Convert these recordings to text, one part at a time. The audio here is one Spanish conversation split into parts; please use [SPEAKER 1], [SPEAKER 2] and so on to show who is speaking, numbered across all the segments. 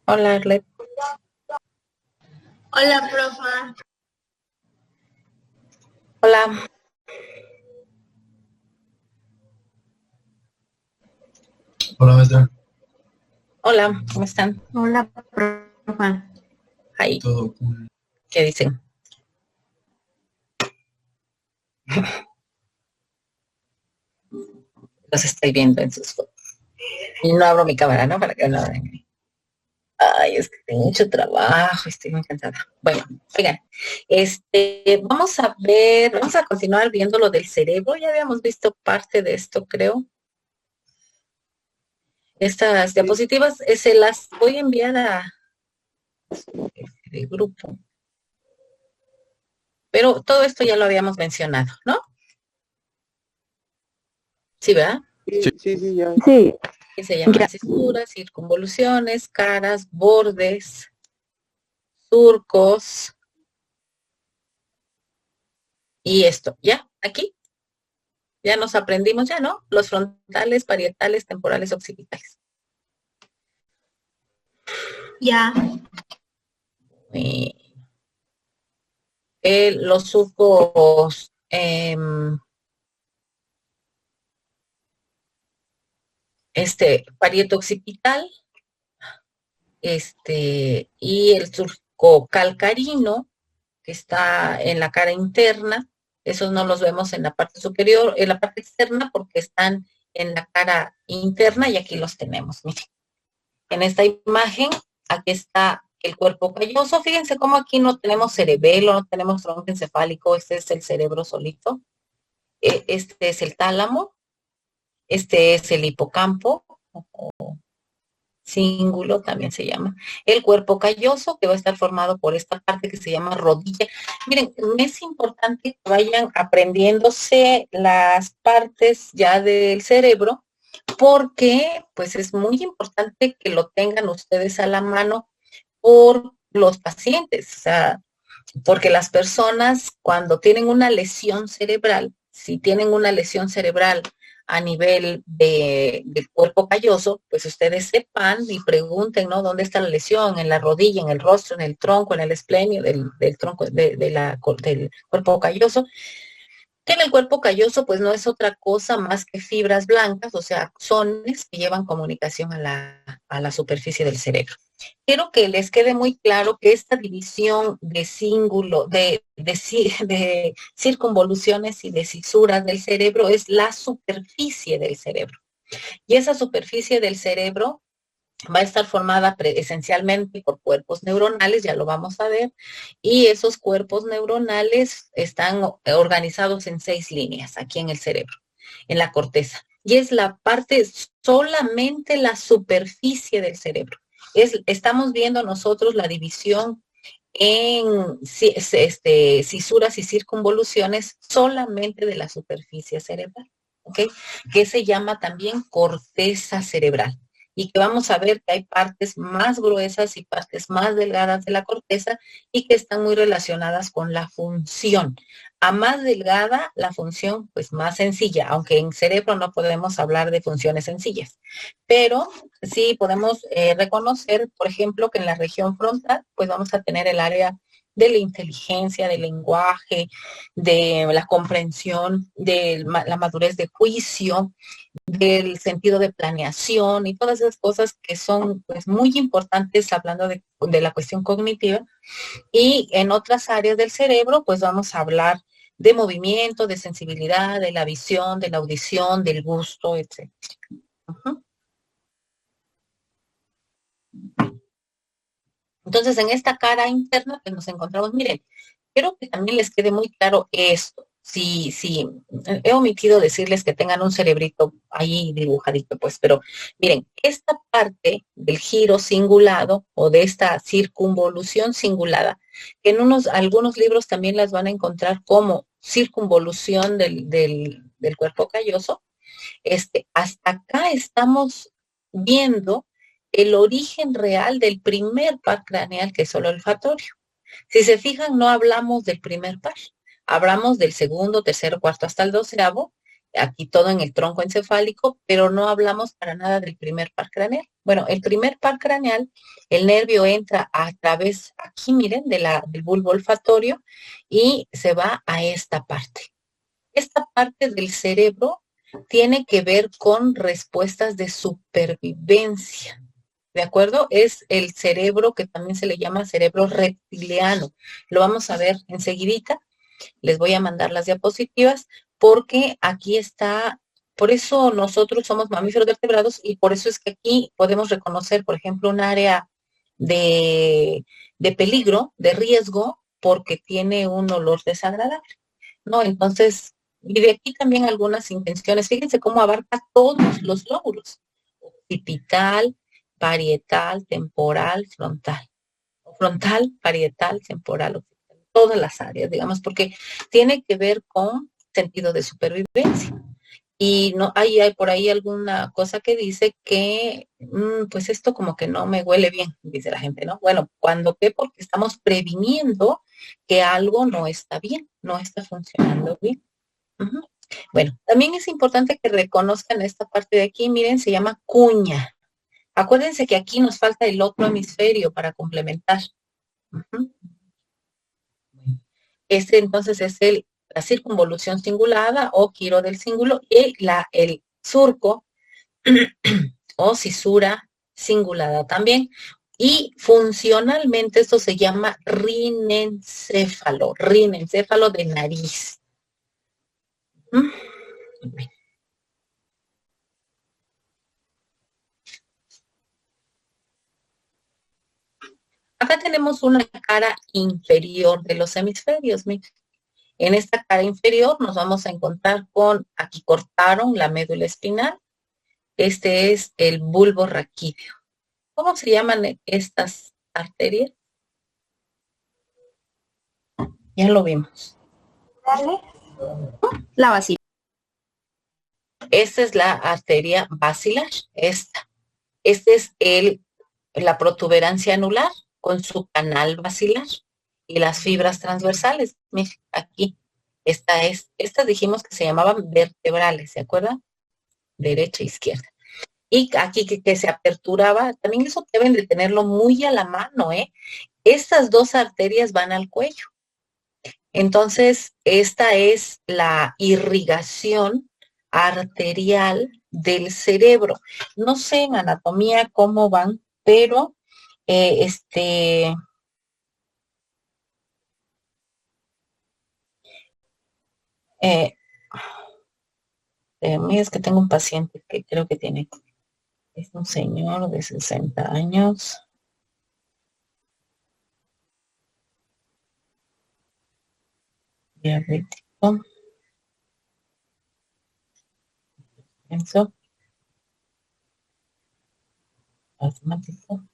[SPEAKER 1] Hola, Arlet.
[SPEAKER 2] Hola, profa.
[SPEAKER 1] Hola.
[SPEAKER 3] Hola, maestra.
[SPEAKER 1] Hola, ¿cómo están?
[SPEAKER 2] Hola, profa.
[SPEAKER 1] Ahí,
[SPEAKER 3] Todo cool.
[SPEAKER 1] ¿qué dicen? Los estoy viendo en sus fotos. Y no abro mi cámara, ¿no? Para que no vean. Ay, es que tengo mucho trabajo, estoy muy cansada. Bueno, oigan, vamos a continuar viendo lo del cerebro. Ya habíamos visto parte de esto, creo. Estas diapositivas se las voy a enviar a el grupo. Pero todo esto ya lo habíamos mencionado, ¿no? Sí, ¿verdad?
[SPEAKER 3] Sí, ya.
[SPEAKER 2] Sí,
[SPEAKER 1] Que se llaman
[SPEAKER 2] ya.
[SPEAKER 1] cisuras, circunvoluciones, caras, bordes, surcos y esto. ¿Ya? Aquí ya nos aprendimos, ya, ¿no? Los frontales, parietales, temporales, occipitales.
[SPEAKER 2] Ya.
[SPEAKER 1] Los surcos parieto occipital, y el surco calcarino, que está en la cara interna. Esos no los vemos en la parte superior, en la parte externa, porque están en la cara interna y aquí los tenemos. Miren, en esta imagen, aquí está el cuerpo calloso. Fíjense cómo aquí no tenemos cerebelo, no tenemos tronco encefálico. Este es el cerebro solito. Este es el tálamo. Este es el hipocampo, cíngulo también se llama. El cuerpo calloso, que va a estar formado por esta parte que se llama rodilla. Miren, es importante que vayan aprendiéndose las partes ya del cerebro, porque pues es muy importante que lo tengan ustedes a la mano por los pacientes, o sea, porque las personas cuando tienen una lesión cerebral, si tienen una lesión cerebral a nivel del cuerpo calloso, pues ustedes sepan y pregunten, ¿no? ¿Dónde está la lesión? En la rodilla, en el rostro, en el tronco, en el esplenio del tronco, del cuerpo calloso. Que en el cuerpo calloso pues no es otra cosa más que fibras blancas, o sea, axones que llevan comunicación a la superficie del cerebro. Quiero que les quede muy claro que esta división de cíngulo, de circunvoluciones y de cisuras del cerebro es la superficie del cerebro. Y esa superficie del cerebro va a estar formada esencialmente por cuerpos neuronales, ya lo vamos a ver, y esos cuerpos neuronales están organizados en 6 líneas aquí en el cerebro, en la corteza. Y es la parte, solamente la superficie del cerebro. Estamos viendo nosotros la división en cisuras y circunvoluciones solamente de la superficie cerebral, ¿ok? Que se llama también corteza cerebral. Y que vamos a ver que hay partes más gruesas y partes más delgadas de la corteza y que están muy relacionadas con la función. A más delgada, la función pues más sencilla, aunque en cerebro no podemos hablar de funciones sencillas. Pero sí podemos reconocer, por ejemplo, que en la región frontal, pues vamos a tener el área de la inteligencia, del lenguaje, de la comprensión, de la madurez de juicio, del sentido de planeación y todas esas cosas que son pues muy importantes hablando de la cuestión cognitiva. Y en otras áreas del cerebro, pues vamos a hablar de movimiento, de sensibilidad, de la visión, de la audición, del gusto, etc. Uh-huh. Entonces, en esta cara interna, pues nos encontramos, miren, quiero que también les quede muy claro esto. Sí, he omitido decirles que tengan un cerebrito ahí dibujadito, pues, pero miren, esta parte del giro cingulado o de esta circunvolución cingulada, que en algunos libros también las van a encontrar como circunvolución del cuerpo calloso, hasta acá estamos viendo el origen real del primer par craneal, que es solo olfatorio. Si se fijan, no hablamos del primer par, hablamos del segundo, tercero, cuarto hasta el 12º, aquí todo en el tronco encefálico, pero no hablamos para nada del primer par craneal. Bueno, el primer par craneal, el nervio entra a través, aquí miren, del bulbo olfatorio y se va a esta parte. Esta parte del cerebro tiene que ver con respuestas de supervivencia. ¿De acuerdo? Es el cerebro que también se le llama cerebro reptiliano. Lo vamos a ver enseguidita. Les voy a mandar las diapositivas porque aquí está, por eso nosotros somos mamíferos vertebrados y por eso es que aquí podemos reconocer, por ejemplo, un área de peligro, de riesgo, porque tiene un olor desagradable, ¿no? Entonces, y de aquí también algunas intenciones. Fíjense cómo abarca todos los lóbulos: occipital, parietal, temporal, frontal. Frontal, parietal, temporal, occipital. Todas las áreas, digamos, porque tiene que ver con sentido de supervivencia. Y no hay por ahí alguna cosa que dice que, pues esto como que no me huele bien, dice la gente, ¿no? Bueno, ¿cuándo qué? Porque estamos previniendo que algo no está bien, no está funcionando bien. Uh-huh. Bueno, también es importante que reconozcan esta parte de aquí, miren, se llama cuña. Acuérdense que aquí nos falta el otro hemisferio para complementar. Uh-huh. Este entonces es la circunvolución cingulada o giro del cíngulo y el surco o cisura cingulada también. Y funcionalmente esto se llama rinencéfalo de nariz. Acá tenemos una cara inferior de los hemisferios. Miren. En esta cara inferior nos vamos a encontrar con, aquí cortaron la médula espinal. Este es el bulbo raquídeo. ¿Cómo se llaman estas arterias? Ya lo vimos.
[SPEAKER 2] Dale. La basilar.
[SPEAKER 1] Esta es la arteria basilar. Esta es la protuberancia anular con su canal basilar y las fibras transversales. Miren, aquí. Estas dijimos que se llamaban vertebrales, ¿se acuerdan? Derecha e izquierda. Y aquí que se aperturaba, también eso deben de tenerlo muy a la mano, ¿eh? Estas dos arterias van al cuello. Entonces, esta es la irrigación arterial del cerebro. No sé en anatomía cómo van, pero es que tengo un paciente que creo que es un señor de 60 años. Diabético. Pienso. Asmático.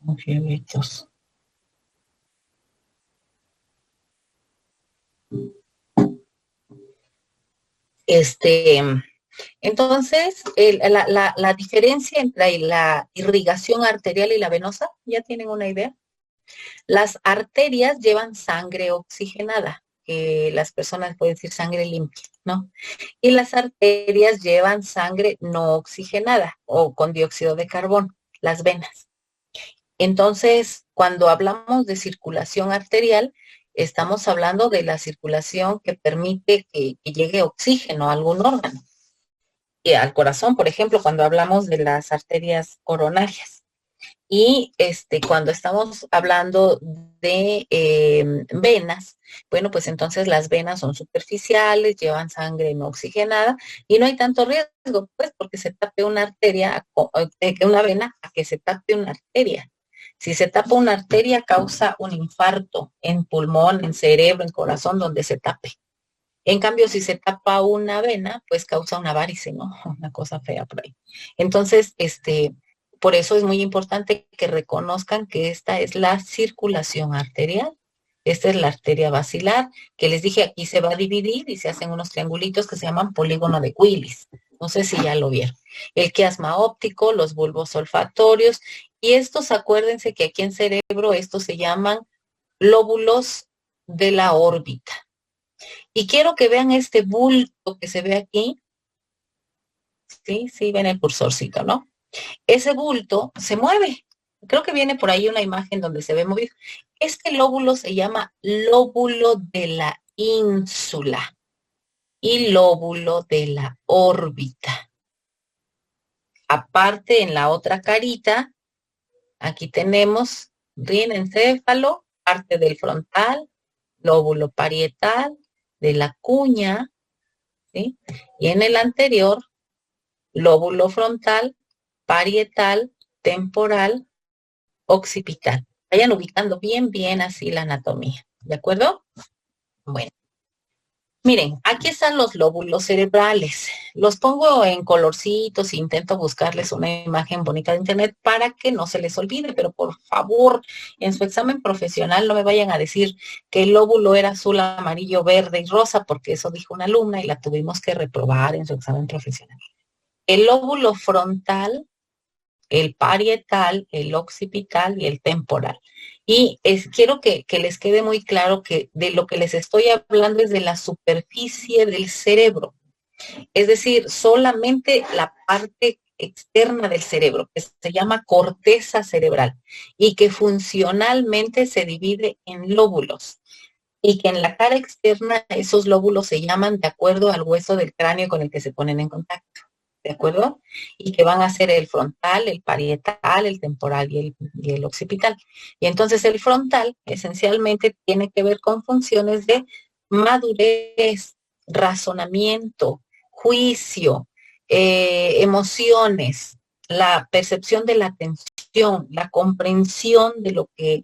[SPEAKER 1] Diabetes. Entonces, la diferencia entre la irrigación arterial y la venosa, ¿ya tienen una idea? Las arterias llevan sangre oxigenada, que las personas pueden decir sangre limpia, ¿no? Y las arterias llevan sangre no oxigenada o con dióxido de carbono, las venas. Entonces, cuando hablamos de circulación arterial, estamos hablando de la circulación que permite que llegue oxígeno a algún órgano. Y al corazón, por ejemplo, cuando hablamos de las arterias coronarias. Y cuando estamos hablando de venas, bueno, pues entonces las venas son superficiales, llevan sangre no oxigenada y no hay tanto riesgo, pues, porque se tape una arteria, una vena, a que se tape una arteria. Si se tapa una arteria, causa un infarto en pulmón, en cerebro, en corazón, donde se tape. En cambio, si se tapa una vena, pues causa una varice, ¿no? Una cosa fea por ahí. Entonces, por eso es muy importante que reconozcan que esta es la circulación arterial. Esta es la arteria basilar, que les dije aquí se va a dividir y se hacen unos triangulitos que se llaman polígono de Willis. No sé si ya lo vieron. El quiasma óptico, los bulbos olfatorios, y estos, acuérdense que aquí en cerebro, estos se llaman lóbulos de la órbita. Y quiero que vean este bulto que se ve aquí. Sí, sí, ven el cursorcito, ¿no? Ese bulto se mueve. Creo que viene por ahí una imagen donde se ve movido. Este lóbulo se llama lóbulo de la ínsula y lóbulo de la órbita. Aparte, en la otra carita, aquí tenemos rienencéfalo, parte del frontal, lóbulo parietal, de la cuña, ¿sí? Y en el anterior, lóbulo frontal, parietal, temporal, occipital. Vayan ubicando bien, bien así la anatomía, ¿de acuerdo? Bueno, miren, aquí están los lóbulos cerebrales. Los pongo en colorcitos, intento buscarles una imagen bonita de internet para que no se les olvide, pero por favor, en su examen profesional no me vayan a decir que el lóbulo era azul, amarillo, verde y rosa, porque eso dijo una alumna y la tuvimos que reprobar en su examen profesional. El lóbulo frontal, el parietal, el occipital y el temporal. Y quiero que les quede muy claro que de lo que les estoy hablando es de la superficie del cerebro, es decir, solamente la parte externa del cerebro, que se llama corteza cerebral y que funcionalmente se divide en lóbulos. Y que en la cara externa esos lóbulos se llaman de acuerdo al hueso del cráneo con el que se ponen en contacto. ¿De acuerdo? Y que van a ser el frontal, el parietal, el temporal y el occipital. Y entonces el frontal esencialmente tiene que ver con funciones de madurez, razonamiento, juicio, emociones, la percepción de la atención, la comprensión de lo que,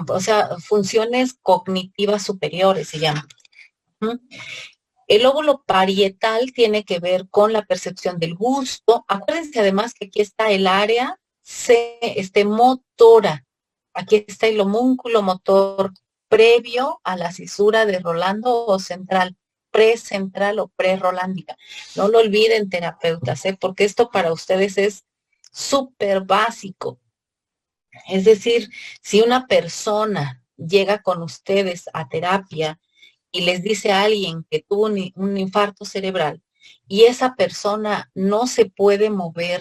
[SPEAKER 1] o sea, funciones cognitivas superiores se llaman. ¿Mm? El lóbulo parietal tiene que ver con la percepción del gusto. Acuérdense además que aquí está el área motora. Aquí está el homúnculo motor previo a la cisura de Rolando o central, precentral o prerolándica. No lo olviden, terapeutas, porque esto para ustedes es súper básico. Es decir, si una persona llega con ustedes a terapia y les dice a alguien que tuvo un infarto cerebral y esa persona no se puede mover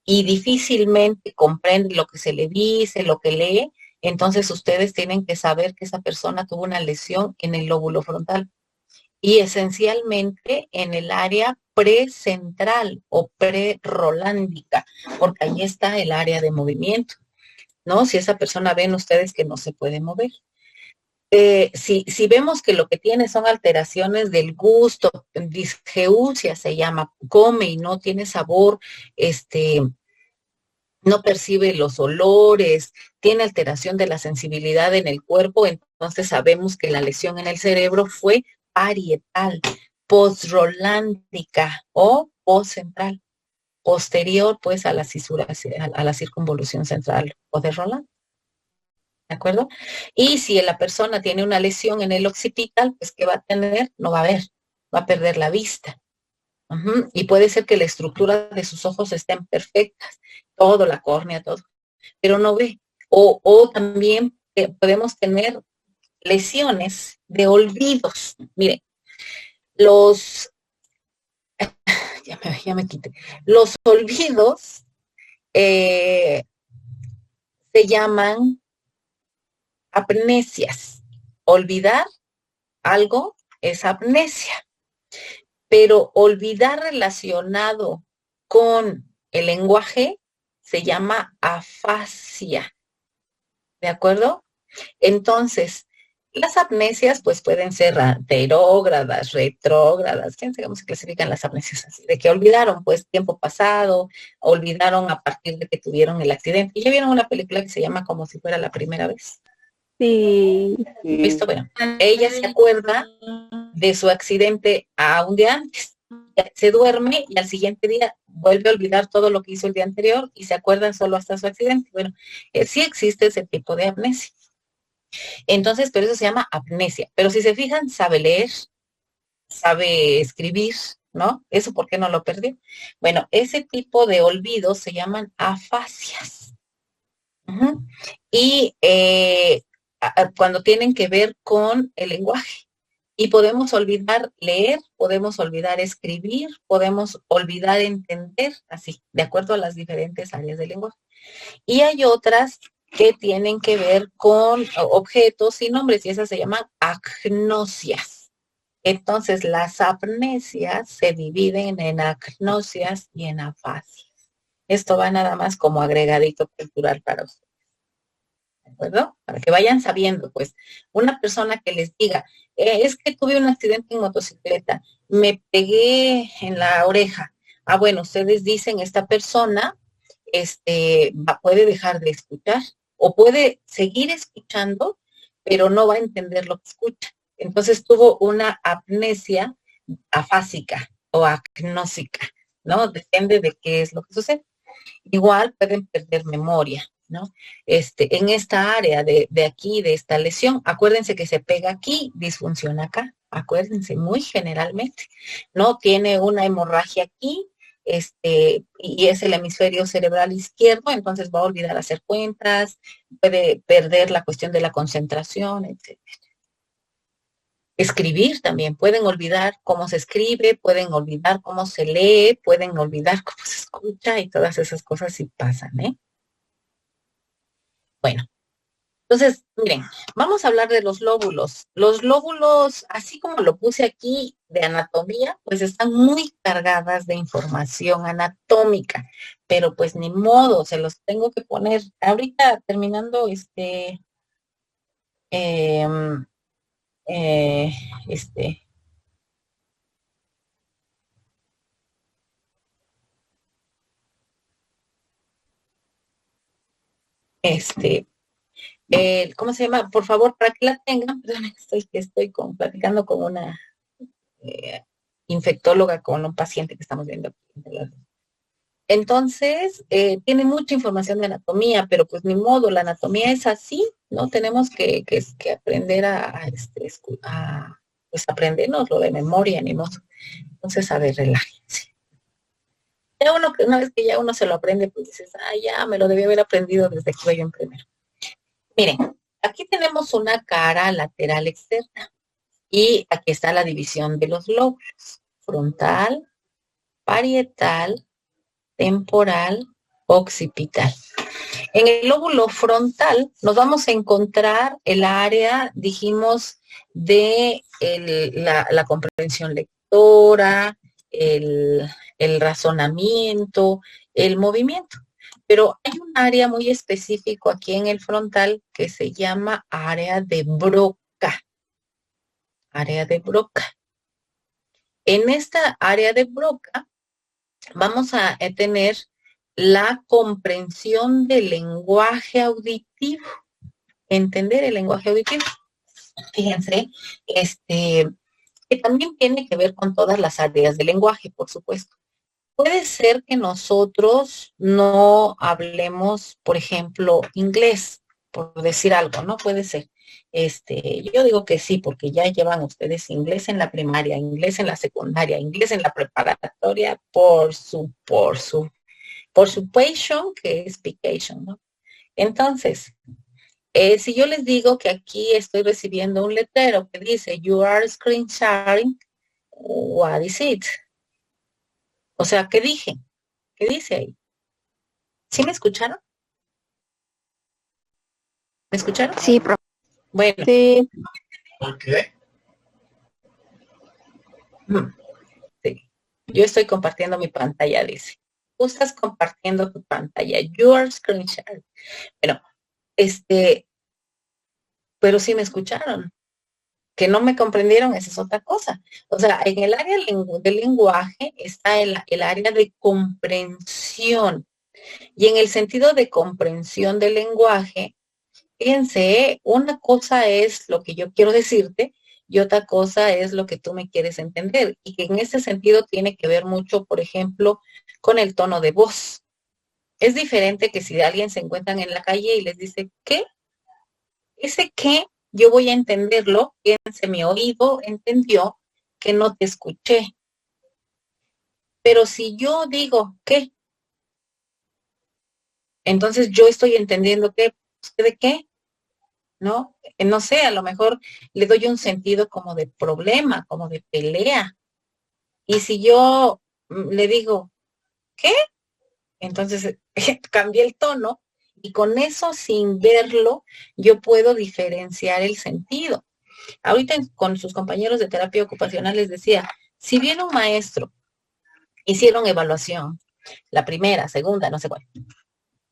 [SPEAKER 1] y difícilmente comprende lo que se le dice, lo que lee, entonces ustedes tienen que saber que esa persona tuvo una lesión en el lóbulo frontal y esencialmente en el área precentral o prerolándica, porque ahí está el área de movimiento, ¿no? Si esa persona ven ustedes que no se puede mover. Si vemos que lo que tiene son alteraciones del gusto, disgeusia se llama, come y no tiene sabor, no percibe los olores, tiene alteración de la sensibilidad en el cuerpo, entonces sabemos que la lesión en el cerebro fue parietal, postrolándica o postcentral, posterior pues a la cisura, a la circunvolución central o de Roland. ¿De acuerdo? Y si la persona tiene una lesión en el occipital, pues ¿qué va a tener? No va a ver, va a perder la vista. Y puede ser que la estructura de sus ojos estén perfectas, todo, la córnea, todo, pero no ve. O también podemos tener lesiones de olvidos. Miren, ya me quité. Los olvidos se llaman amnesias. Olvidar algo es amnesia, pero olvidar relacionado con el lenguaje se llama afasia, ¿de acuerdo? Entonces, las amnesias pues pueden ser anterógradas, retrógradas, quién sabe cómo se clasifican las amnesias así, de que olvidaron pues tiempo pasado, olvidaron a partir de que tuvieron el accidente. Y ya vieron una película que se llama Como si fuera la primera vez.
[SPEAKER 2] Sí.
[SPEAKER 1] ¿Visto? Bueno, ella se acuerda de su accidente a un día antes. Se duerme y al siguiente día vuelve a olvidar todo lo que hizo el día anterior y se acuerdan solo hasta su accidente. Bueno, sí existe ese tipo de amnesia. Entonces, pero eso se llama amnesia. Pero si se fijan, sabe leer, sabe escribir, ¿no? ¿Eso por qué no lo perdió? Bueno, ese tipo de olvidos se llaman afasias. Y cuando tienen que ver con el lenguaje. Y podemos olvidar leer, podemos olvidar escribir, podemos olvidar entender, así, de acuerdo a las diferentes áreas del lenguaje. Y hay otras que tienen que ver con objetos y nombres, y esas se llaman agnosias. Entonces, las amnesias se dividen en agnosias y en afasias. Esto va nada más como agregadito cultural para ustedes. ¿De acuerdo? Para que vayan sabiendo, pues, una persona que les diga, es que tuve un accidente en motocicleta, me pegué en la oreja. Ah, bueno, ustedes dicen, esta persona puede dejar de escuchar o puede seguir escuchando, pero no va a entender lo que escucha. Entonces tuvo una amnesia afásica o agnósica, ¿no? Depende de qué es lo que sucede. Igual pueden perder memoria, ¿no? En esta área de aquí, de esta lesión, acuérdense que se pega aquí, disfunciona acá, acuérdense, muy generalmente, ¿no? Tiene una hemorragia aquí, y es el hemisferio cerebral izquierdo, entonces va a olvidar hacer cuentas, puede perder la cuestión de la concentración, etc. Escribir también, pueden olvidar cómo se escribe, pueden olvidar cómo se lee, pueden olvidar cómo se escucha y todas esas cosas sí pasan, ¿eh? Bueno, entonces, miren, vamos a hablar de los lóbulos. Los lóbulos, así como lo puse aquí de anatomía, pues están muy cargadas de información anatómica, pero pues ni modo, se los tengo que poner. Ahorita terminando em, eh, este, este, ¿cómo se llama? Por favor, para que la tengan, perdón, platicando con una eh, infectóloga, con un paciente que estamos viendo aquí. Entonces, tiene mucha información de anatomía, pero pues ni modo, la anatomía es así, ¿no? Tenemos que aprender pues aprendernos lo de memoria, ni modo. Entonces, a ver, relájense. Ya una vez que ya uno se lo aprende, pues dices, ya me lo debía haber aprendido desde que iba yo en primero. Miren, aquí tenemos una cara lateral externa y aquí está la división de los lóbulos: frontal, parietal, temporal, occipital. En el lóbulo frontal nos vamos a encontrar el área, dijimos, de la comprensión lectora, el razonamiento, el movimiento. Pero hay un área muy específico aquí en el frontal que se llama área de Broca. Área de Broca. En esta área de Broca vamos a tener la comprensión del lenguaje auditivo, entender el lenguaje auditivo. Fíjense, que también tiene que ver con todas las áreas del lenguaje, por supuesto. Puede ser que nosotros no hablemos, por ejemplo, inglés, por decir algo, ¿no? Puede ser. Yo digo que sí, porque ya llevan ustedes inglés en la primaria, inglés en la secundaria, inglés en la preparatoria, por su passion, que es vacation, ¿no? Entonces, si yo les digo que aquí estoy recibiendo un letrero que dice, you are screen sharing, what is it? O sea, ¿qué dije? ¿Qué dice ahí? ¿Sí me escucharon? ¿Me escucharon?
[SPEAKER 2] Sí, profe.
[SPEAKER 1] Bueno.
[SPEAKER 2] Sí.
[SPEAKER 3] Ok.
[SPEAKER 1] Sí. Yo estoy compartiendo mi pantalla, dice. Tú estás compartiendo tu pantalla. You are screen sharing. Bueno, pero sí me escucharon. Que no me comprendieron, esa es otra cosa. O sea, en el área del lenguaje está el área de comprensión. Y en el sentido de comprensión del lenguaje, fíjense, una cosa es lo que yo quiero decirte y otra cosa es lo que tú me quieres entender. Y que en ese sentido tiene que ver mucho, por ejemplo, con el tono de voz. Es diferente que si alguien se encuentran en la calle y les dice, ¿qué? Ese qué, yo voy a entenderlo, fíjense, mi oído entendió que no te escuché. Pero si yo digo, ¿qué? Entonces yo estoy entendiendo que, ¿de qué? ¿no? No sé, a lo mejor le doy un sentido como de problema, como de pelea. Y si yo le digo, ¿qué? Entonces cambié el tono y con eso, sin verlo, yo puedo diferenciar el sentido. Ahorita con sus compañeros de terapia ocupacional les decía, si viene un maestro, hicieron evaluación, la primera, segunda, no sé cuál,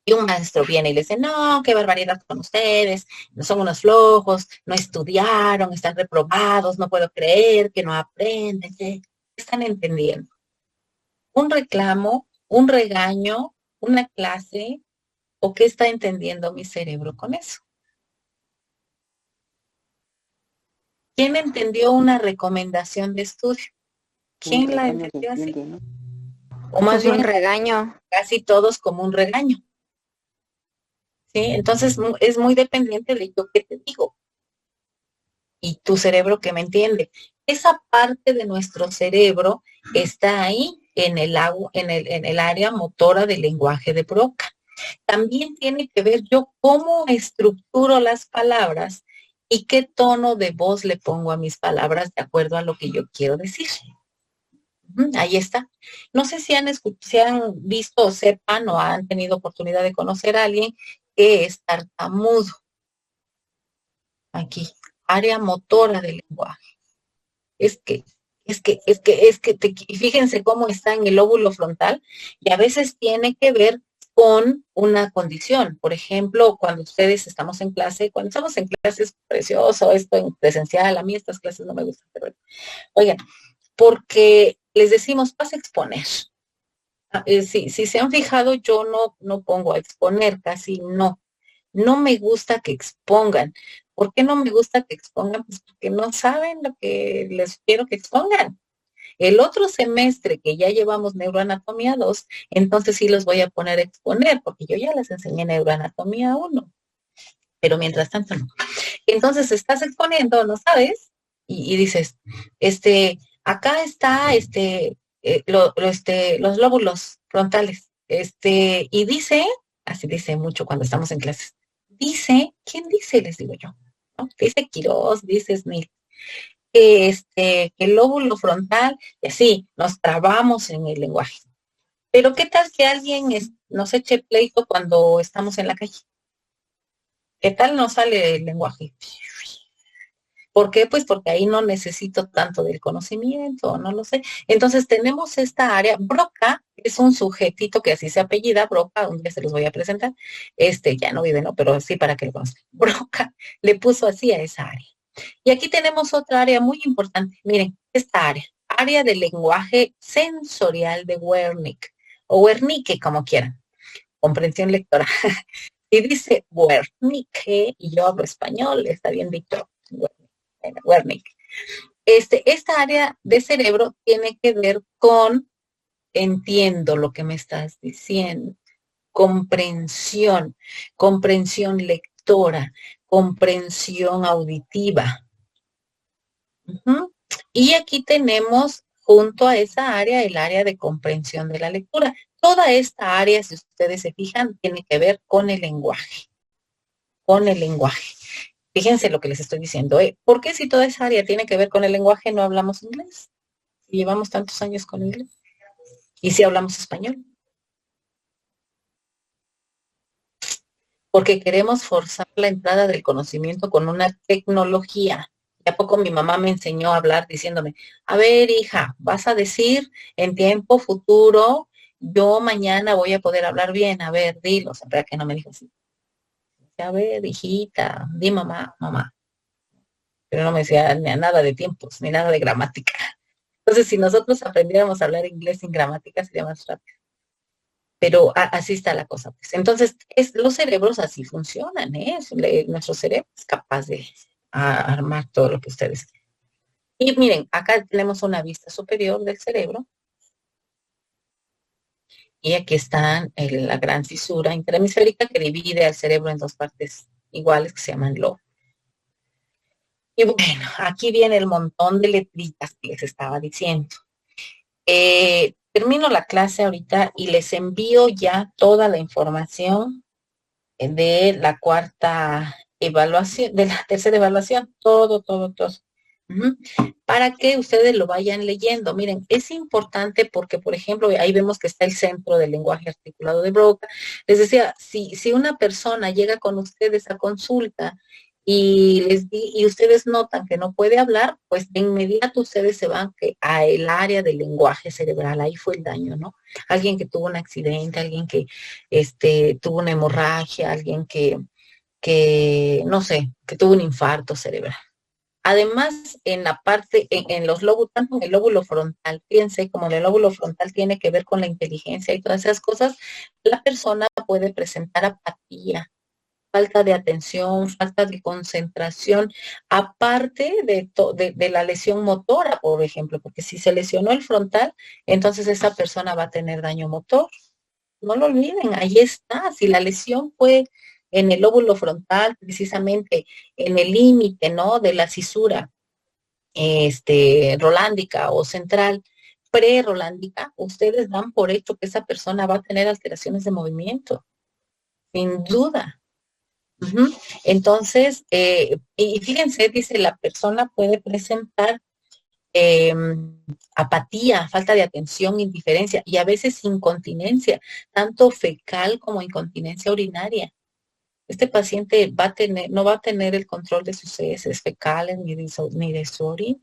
[SPEAKER 1] y un maestro viene y le dice, no, qué barbaridad con ustedes, no son unos flojos, no estudiaron, están reprobados, no puedo creer que no aprenden. ¿Qué están entendiendo? ¿Un reclamo, un regaño, una clase? ¿O qué está entendiendo mi cerebro con eso? ¿Quién entendió una recomendación de estudio?
[SPEAKER 3] Un
[SPEAKER 1] ¿Quién la
[SPEAKER 3] regaño se
[SPEAKER 1] entendió así?
[SPEAKER 3] entiende, ¿no?
[SPEAKER 1] O más
[SPEAKER 2] Pues un
[SPEAKER 1] bien
[SPEAKER 2] regaño.
[SPEAKER 1] casi todos como un regaño. ¿Sí? Entonces es muy dependiente de yo qué te digo y tu cerebro que me entiende. Esa parte de nuestro cerebro está ahí en el área motora del lenguaje de Broca. También tiene que ver yo cómo estructuro las palabras y qué tono de voz le pongo a mis palabras de acuerdo a lo que yo quiero decir. Ahí está. No sé si han visto o sepan o han tenido oportunidad de conocer a alguien que es tartamudo. Aquí, área motora del lenguaje. Es que, fíjense cómo está en el lóbulo frontal y a veces tiene que ver con una condición. Por ejemplo, cuando ustedes estamos en clase, cuando estamos en clase es precioso esto en presencial, a mí estas clases no me gustan, pero oigan, porque les decimos, vas a exponer. Si se han fijado, yo no pongo a exponer, casi no. No me gusta que expongan. ¿Por qué no me gusta que expongan? Pues porque no saben lo que les quiero que expongan. El otro semestre que ya llevamos neuroanatomía 2, entonces sí los voy a poner a exponer, porque yo ya les enseñé neuroanatomía 1, pero mientras tanto no. Entonces estás exponiendo, no sabes, y dices, acá está, los lóbulos frontales, y dice, así dice mucho cuando estamos en clases, dice, ¿quién dice? Les digo yo, ¿no? Dice Quirós, dice Smith, que el lóbulo frontal, y así, nos trabamos en el lenguaje. Pero ¿qué tal que alguien nos eche pleito cuando estamos en la calle? ¿Qué tal nos sale el lenguaje? ¿Por qué? Pues porque ahí no necesito tanto del conocimiento, no lo sé. Entonces tenemos esta área. Broca es un sujetito que así se apellida, Broca, un día se los voy a presentar. Ya no vive, ¿no? Pero sí para que lo conozcan. Broca le puso así a esa área. Y aquí tenemos otra área muy importante. Miren, esta área del lenguaje sensorial de Wernicke, o Wernicke, como quieran. Comprensión lectora. Y dice Wernicke, y yo hablo español, está bien dicho. Wernicke. Esta área de cerebro tiene que ver con entiendo lo que me estás diciendo, comprensión, comprensión lectora, comprensión auditiva. Y aquí tenemos junto a esa área el área de comprensión de la lectura. Toda esta área, si ustedes se fijan, tiene que ver con el lenguaje, con el lenguaje. Fíjense lo que les estoy diciendo. ¿Por qué si toda esa área tiene que ver con el lenguaje no hablamos inglés? Si llevamos tantos años con inglés. ¿Y si hablamos español? Porque queremos forzar la entrada del conocimiento con una tecnología. ¿Y a poco mi mamá me enseñó a hablar diciéndome, a ver, hija, vas a decir en tiempo futuro, yo mañana voy a poder hablar bien, a ver, dilo, o sea, que no me dijo así. A ver, hijita, di mamá, mamá. Pero no me decía nada de tiempos, ni nada de gramática. Entonces, si nosotros aprendiéramos a hablar inglés sin gramática, sería más rápido. Pero así está la cosa. Pues. Entonces, los cerebros así funcionan, ¿eh? Nuestro cerebro es capaz de armar todo lo que ustedes quieren. Y miren, acá tenemos una vista superior del cerebro. Y aquí está la gran fisura interhemisférica que divide al cerebro en dos partes iguales que se llaman lobos. Y bueno, aquí viene el montón de letritas que les estaba diciendo. Termino la clase ahorita y les envío ya toda la información de la cuarta evaluación, de la tercera evaluación, todo, todo, todo. Ujú. Para que ustedes lo vayan leyendo. Miren, es importante porque, por ejemplo, ahí vemos que está el centro del lenguaje articulado de Broca. Les decía, si una persona llega con ustedes a consulta y ustedes notan que no puede hablar, pues de inmediato ustedes se van a el área del lenguaje cerebral. Ahí fue el daño, ¿no? Alguien que tuvo un accidente, alguien que tuvo una hemorragia, alguien que no sé, que tuvo un infarto cerebral. Además, en la parte, en los lóbulos, tanto en el lóbulo frontal, fíjense, como el lóbulo frontal tiene que ver con la inteligencia y todas esas cosas, la persona puede presentar apatía, falta de atención, falta de concentración, aparte de la lesión motora, por ejemplo, porque si se lesionó el frontal, entonces esa persona va a tener daño motor. No lo olviden, ahí está. Si la lesión fue en el lóbulo frontal, precisamente en el límite, ¿no? De la cisura, rolándica o central, pre-rolándica, ustedes dan por hecho que esa persona va a tener alteraciones de movimiento, sin duda. Uh-huh. Entonces, y fíjense, dice, la persona puede presentar eh, apatía, falta de atención, indiferencia y a veces incontinencia, tanto fecal como incontinencia urinaria. Este paciente no va a tener el control de sus heces fecales ni de su orina.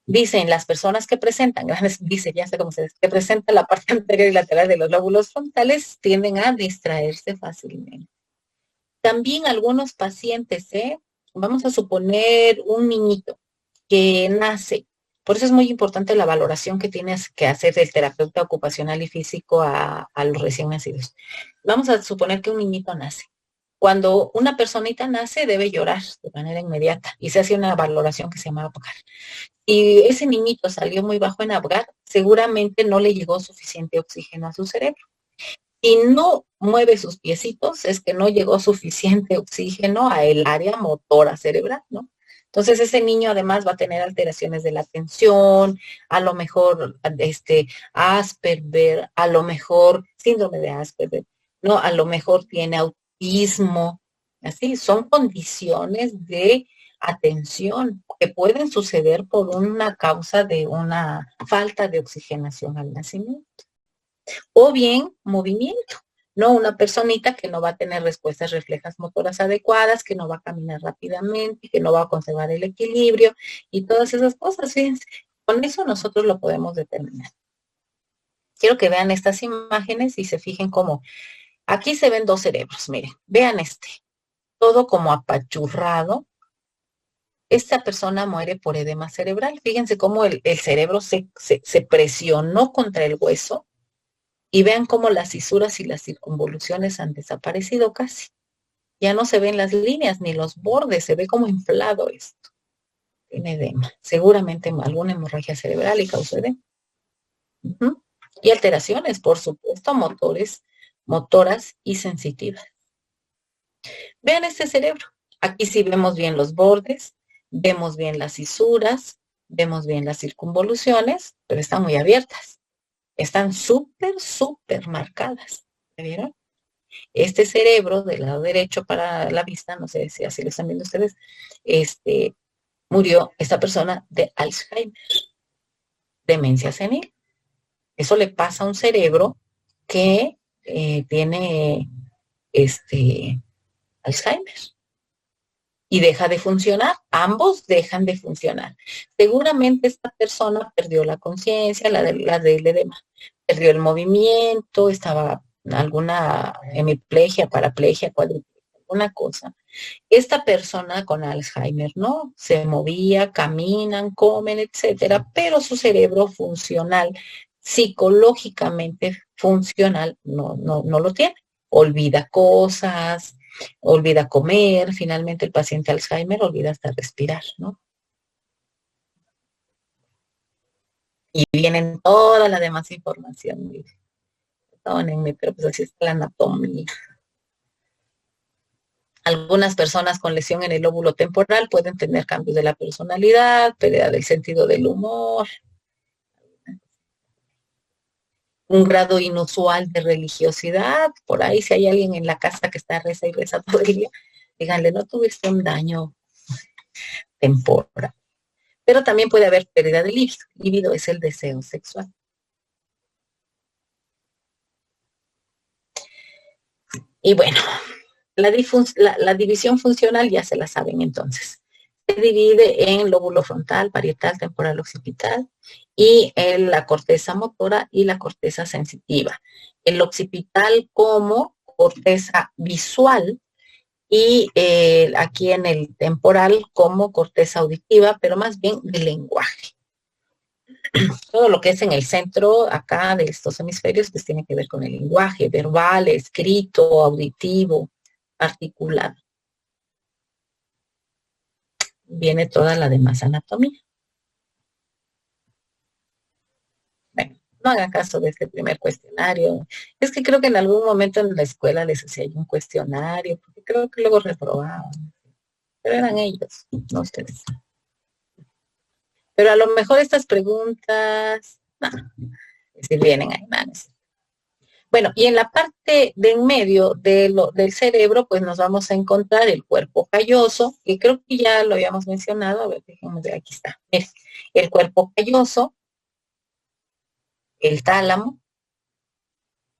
[SPEAKER 1] Dicen las personas que presentan dice, ya sé cómo se dice, que presentan la parte anterior y lateral de los lóbulos frontales tienden a distraerse fácilmente. También algunos pacientes, vamos a suponer un niñito que nace. Por eso es muy importante la valoración que tienes que hacer el terapeuta ocupacional y físico a los recién nacidos. Vamos a suponer que un niñito nace. Cuando una personita nace debe llorar de manera inmediata y se hace una valoración que se llama Apgar. Y ese niñito salió muy bajo en Apgar, seguramente no le llegó suficiente oxígeno a su cerebro. Y no mueve sus piecitos, es que no llegó suficiente oxígeno a el área motora cerebral, ¿no? Entonces ese niño además va a tener alteraciones de la atención, a lo mejor Asperger, a lo mejor síndrome de Asperger, ¿no? A lo mejor tiene autismo, así, son condiciones de atención que pueden suceder por una causa de una falta de oxigenación al nacimiento. O bien movimiento, ¿no? Una personita que no va a tener respuestas reflejas motoras adecuadas, que no va a caminar rápidamente, que no va a conservar el equilibrio y todas esas cosas, fíjense. Con eso nosotros lo podemos determinar. Quiero que vean estas imágenes y se fijen cómo. Aquí se ven dos cerebros, miren, vean todo como apachurrado. Esta persona muere por edema cerebral. Fíjense cómo el cerebro se presionó contra el hueso. Y vean cómo las cisuras y las circunvoluciones han desaparecido casi. Ya no se ven las líneas ni los bordes, se ve como inflado esto. Tiene edema. Seguramente alguna hemorragia cerebral y causa edema. Uh-huh. Y alteraciones, por supuesto, motoras y sensitivas. Vean este cerebro. Aquí sí vemos bien los bordes, vemos bien las cisuras, vemos bien las circunvoluciones, pero están muy abiertas. Están súper marcadas. ¿Me vieron? Este cerebro del lado derecho para la vista, no sé si así lo están viendo ustedes, murió esta persona de Alzheimer, demencia senil. Eso le pasa a un cerebro que tiene Alzheimer y deja de funcionar. Ambos dejan de funcionar. Seguramente esta persona perdió la conciencia, la del edema, perdió el movimiento, estaba alguna hemiplegia, paraplegia, cuadriplegia, alguna cosa. Esta persona con Alzheimer no se movía, caminan, comen, etcétera, pero su cerebro funcional, psicológicamente funcional, no lo tiene. Olvida cosas, olvida comer, finalmente el paciente Alzheimer olvida hasta respirar, ¿no? Y vienen toda la demás información. Perdónenme, pero pues así está la anatomía. Algunas personas con lesión en el lóbulo temporal pueden tener cambios de la personalidad, pérdida del sentido del humor, un grado inusual de religiosidad. Por ahí, si hay alguien en la casa que está reza y reza todo el día, díganle, no tuviste un daño temporal. Pero también puede haber pérdida de libido. Libido es el deseo sexual. Y bueno, la división funcional ya se la saben entonces. Se divide en lóbulo frontal, parietal, temporal, occipital y en la corteza motora y la corteza sensitiva. El occipital como corteza visual y aquí en el temporal como corteza auditiva, pero más bien de lenguaje. Todo lo que es en el centro acá de estos hemisferios pues tiene que ver con el lenguaje verbal, escrito, auditivo, articulado. Viene toda la demás anatomía. Bueno, no hagan caso de este primer cuestionario. Es que creo que en algún momento en la escuela les hacía un cuestionario, porque creo que luego reprobaban. Pero eran ellos, no ustedes. Pero a lo mejor estas preguntas, no, si vienen ahí, no. Bueno, y en la parte de en medio del cerebro, pues nos vamos a encontrar el cuerpo calloso, que creo que ya lo habíamos mencionado. A ver, dejemos de aquí está. Miren, el cuerpo calloso, el tálamo,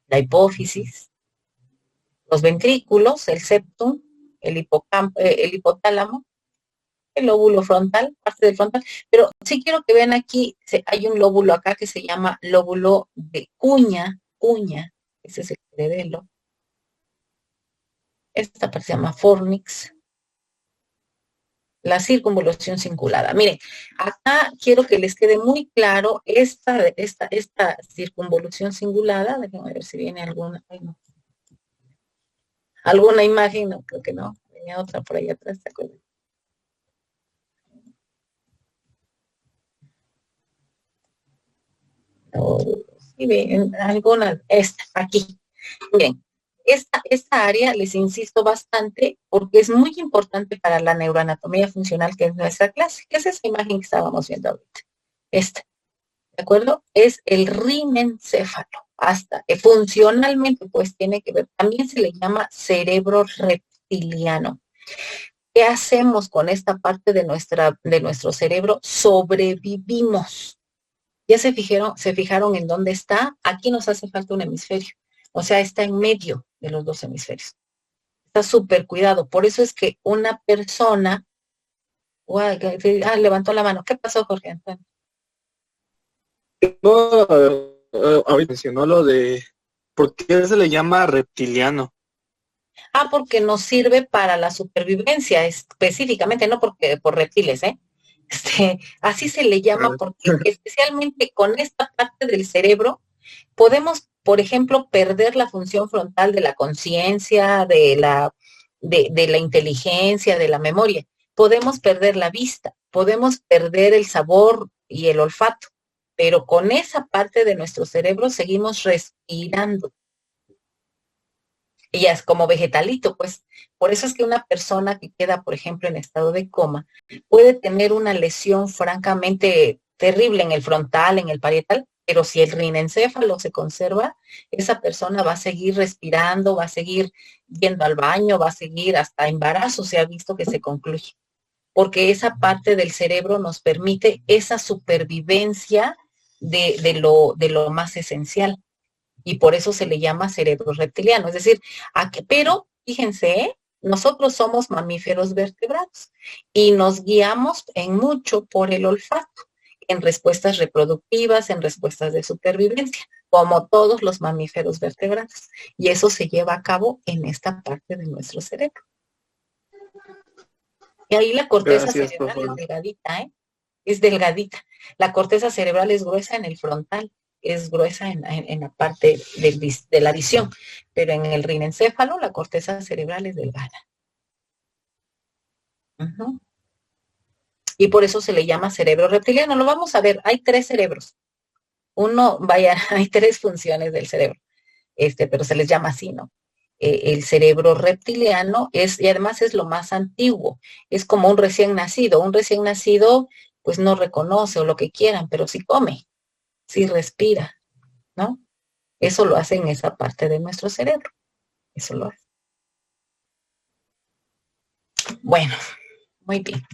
[SPEAKER 1] la hipófisis, los ventrículos, el septum, el hipotálamo, el lóbulo frontal, parte del frontal. Pero sí quiero que vean aquí, hay un lóbulo acá que se llama lóbulo de cuña, ese es el cerebelo. Esta parte se llama fornix. La circunvolución cingulada. Miren, acá quiero que les quede muy claro esta circunvolución cingulada. Déjenme ver si viene alguna. Ay, no. ¿Alguna imagen? No, creo que no. Venía otra por ahí atrás, ¿te acuerdas? No, sí, ven, alguna, esta, aquí. Miren, esta área les insisto bastante porque es muy importante para la neuroanatomía funcional, que es nuestra clase, que es esa imagen que estábamos viendo ahorita. Esta, ¿de acuerdo? Es el rinencéfalo. Hasta funcionalmente, pues tiene que ver, también se le llama cerebro reptiliano. ¿Qué hacemos con esta parte de nuestro cerebro? Sobrevivimos. ¿Ya se fijaron en dónde está? Aquí nos hace falta un hemisferio. O sea, está en medio de los dos hemisferios. Está súper cuidado. Por eso es que una persona... levantó la mano. ¿Qué pasó, Jorge Antonio?
[SPEAKER 3] No, ahorita mencionó lo de por qué se le llama reptiliano.
[SPEAKER 1] Porque nos sirve para la supervivencia, específicamente, no porque por reptiles, ¿eh? Así se le llama porque especialmente con esta parte del cerebro podemos, por ejemplo, perder la función frontal de la conciencia, de la inteligencia, de la memoria. Podemos perder la vista, podemos perder el sabor y el olfato, pero con esa parte de nuestro cerebro seguimos respirando. Y es como vegetalito, pues. Por eso es que una persona que queda, por ejemplo, en estado de coma, puede tener una lesión francamente terrible en el frontal, en el parietal, pero si el rinencéfalo se conserva, esa persona va a seguir respirando, va a seguir yendo al baño, va a seguir hasta embarazo, se ha visto que se concluye. Porque esa parte del cerebro nos permite esa supervivencia de lo más esencial. Y por eso se le llama cerebro reptiliano. Es decir, pero fíjense, nosotros somos mamíferos vertebrados y nos guiamos en mucho por el olfato, en respuestas reproductivas, en respuestas de supervivencia, como todos los mamíferos vertebrados. Y eso se lleva a cabo en esta parte de nuestro cerebro. Y ahí la corteza cerebral es delgadita, ¿eh? Es delgadita. La corteza cerebral es gruesa en el frontal, es gruesa en la parte de la visión, pero en el rinencéfalo la corteza cerebral es delgada. Y por eso se le llama cerebro reptiliano. Lo vamos a ver, hay 3 cerebros. Hay 3 funciones del cerebro, pero se les llama así, ¿no? El cerebro reptiliano y además es lo más antiguo, es como un recién nacido pues no reconoce o lo que quieran, pero sí come, sí respira, ¿no? Eso lo hace en esa parte de nuestro cerebro, eso lo hace. Bueno, muy bien.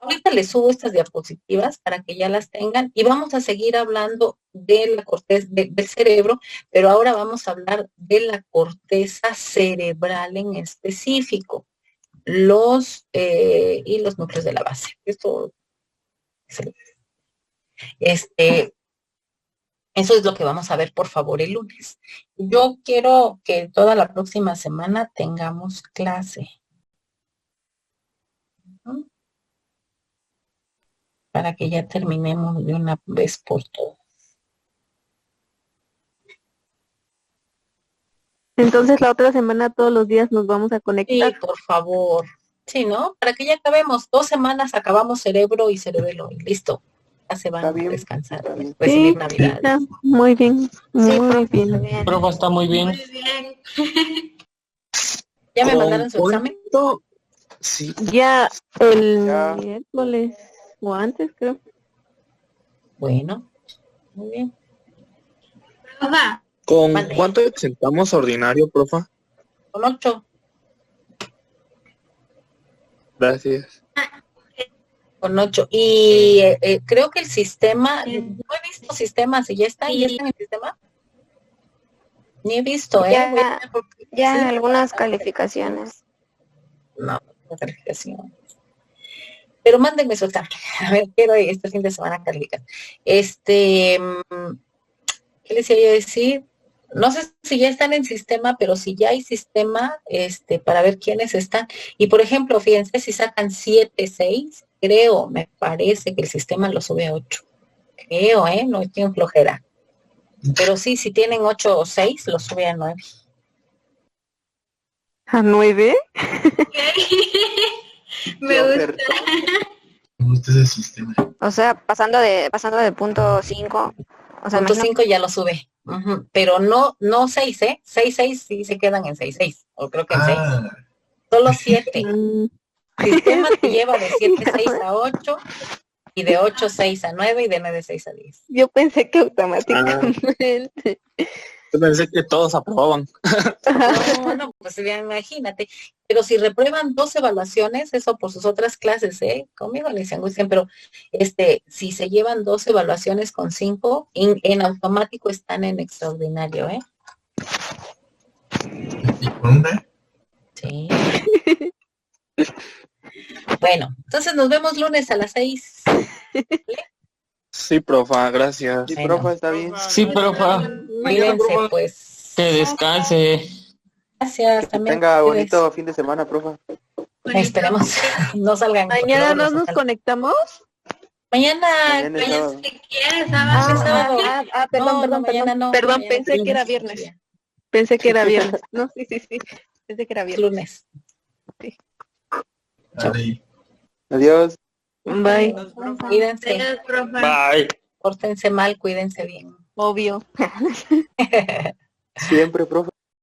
[SPEAKER 1] Ahorita les subo estas diapositivas para que ya las tengan y vamos a seguir hablando de la corteza del cerebro, pero ahora vamos a hablar de la corteza cerebral en específico, y los núcleos de la base. Esto eso es lo que vamos a ver, por favor, el lunes. Yo quiero que toda la próxima semana tengamos clase. Para que ya terminemos de una vez por todas.
[SPEAKER 2] Entonces la otra semana todos los días nos vamos a conectar.
[SPEAKER 1] Sí, por favor. Sí, ¿no? Para que ya acabemos. 2 semanas acabamos cerebro y cerebelo y listo. Ya se van a descansar. Recibir Navidad.
[SPEAKER 2] Muy bien, muy
[SPEAKER 4] bien.
[SPEAKER 5] Profe, está muy bien.
[SPEAKER 4] Muy bien.
[SPEAKER 1] ¿Ya me mandaron su examen?
[SPEAKER 3] Sí.
[SPEAKER 2] Ya el miércoles o antes, creo.
[SPEAKER 1] Bueno, muy bien.
[SPEAKER 4] Profa.
[SPEAKER 3] ¿Con cuánto exentamos ordinario, profa?
[SPEAKER 1] Con 8.
[SPEAKER 3] Gracias.
[SPEAKER 1] Con 8. Y creo que el sistema, no he visto sistemas, ¿y ya está? ¿Ya está en el sistema? Ni he visto,
[SPEAKER 6] Ya algunas calificaciones.
[SPEAKER 1] No, calificación. Pero mándenme su examen. A ver, quiero este fin de semana calificar. ¿Qué les iba a decir? No sé si ya están en sistema, pero si ya hay sistema, para ver quiénes están. Y por ejemplo, fíjense, si sacan 7, 6, me parece que el sistema lo sube a 8. Creo, no estoy en flojera. Pero sí, si tienen 8 o 6, lo sube a 9.
[SPEAKER 2] ¿A 9?
[SPEAKER 4] Me gusta.
[SPEAKER 7] Me gusta ese sistema.
[SPEAKER 6] O sea, pasando de punto 5. O sea,
[SPEAKER 1] punto 5 ya lo sube. Pero no 6, 6 sí se quedan en 6. O creo que en 6. Solo 7. El sistema te lleva de 7, 6 a 8. Y de 8, 6 a 9 y de 9, 6 a 10.
[SPEAKER 2] Yo pensé que automáticamente.
[SPEAKER 3] Yo pensé que todos aprobaban.
[SPEAKER 1] No, pues imagínate. Pero si reprueban 2 evaluaciones, eso por sus otras clases, conmigo ni se angustian, pero si se llevan 2 evaluaciones con 5, en automático están en extraordinario,
[SPEAKER 7] ¿Y con una?
[SPEAKER 1] Sí. Bueno, entonces nos vemos lunes a las 6.
[SPEAKER 3] Sí, profa, gracias.
[SPEAKER 5] Sí, profa,
[SPEAKER 3] está bien.
[SPEAKER 5] Sí, profa.
[SPEAKER 1] Cuídense, pues.
[SPEAKER 5] Que descanse.
[SPEAKER 1] Gracias, también.
[SPEAKER 8] Tenga bonito fin de semana, profa.
[SPEAKER 1] Esperemos no salgan.
[SPEAKER 2] ¿Mañana no nos conectamos?
[SPEAKER 1] Mañana
[SPEAKER 4] Si quieres, sábado.
[SPEAKER 1] Perdón, mañana no.
[SPEAKER 2] Perdón,
[SPEAKER 1] mañana
[SPEAKER 2] pensé que era viernes. Pensé que era viernes. No, sí. Pensé que era viernes.
[SPEAKER 1] Lunes.
[SPEAKER 2] Sí.
[SPEAKER 8] Adiós.
[SPEAKER 2] Bye.
[SPEAKER 1] Cuídense.
[SPEAKER 4] Adiós, profa.
[SPEAKER 5] Bye.
[SPEAKER 1] Pórtense mal, cuídense bien.
[SPEAKER 2] Obvio.
[SPEAKER 8] Siempre, profe.